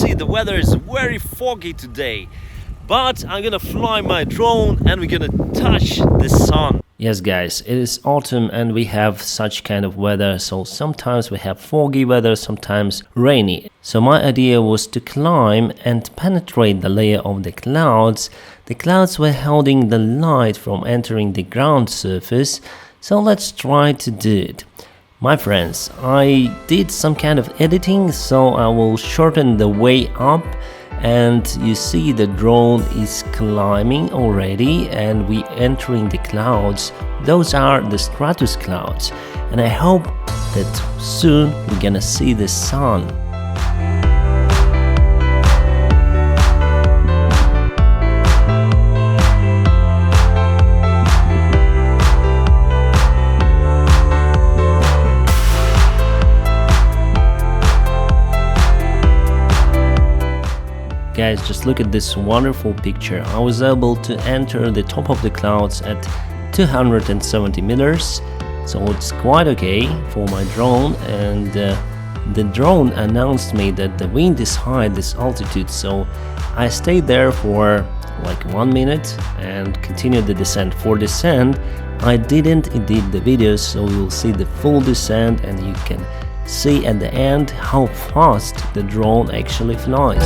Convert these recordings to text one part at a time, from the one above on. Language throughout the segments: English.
see the weather is very foggy today, but I'm gonna fly my drone and we're gonna touch the sun. Yes guys, it is autumn and we have such kind of weather, so sometimes we have foggy weather, sometimes rainy. So my idea was to climb and penetrate the layer of the clouds. The clouds were holding the light from entering the ground surface, so let's try to do it. My friends, I did some kind of editing, so I will shorten the way up. And you see the drone is climbing already and we entering the clouds. Those are the stratus clouds, and I hope that soon we're gonna see the sun. Guys, just look at this wonderful picture. I was able to enter the top of the clouds at 270 meters, so it's quite okay for my drone. And the drone announced me that the wind is high at this altitude, so I stayed there for like 1 minute and continued the descent. For descent, I didn't edit the videos, so you'll see the full descent and you can see at the end how fast the drone actually flies.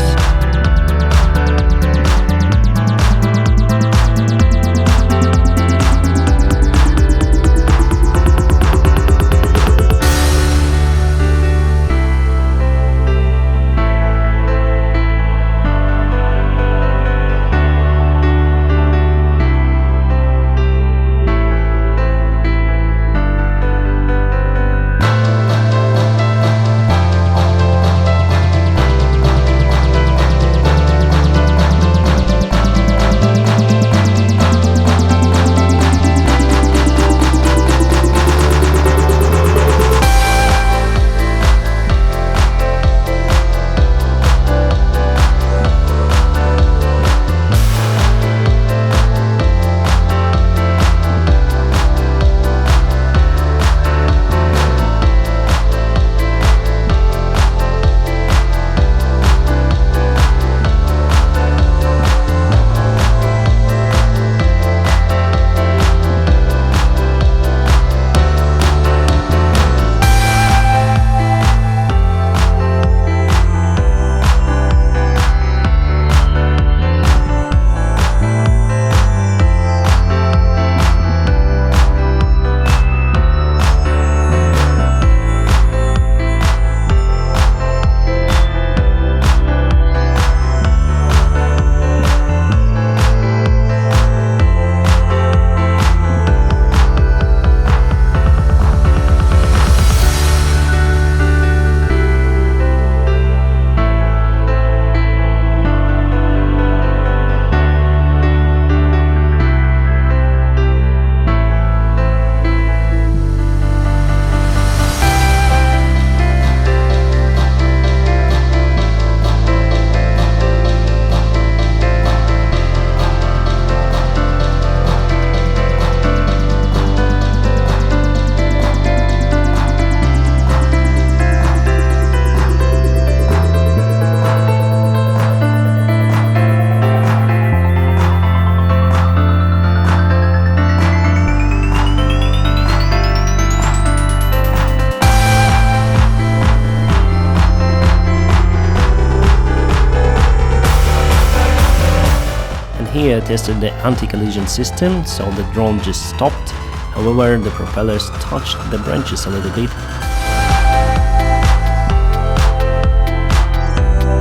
Here I tested the anti-collision system, so the drone just stopped. However, the propellers touched the branches a little bit.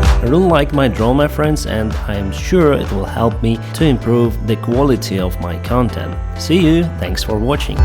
I really like my drone, my friends, and I am sure it will help me to improve the quality of my content. See you, thanks for watching.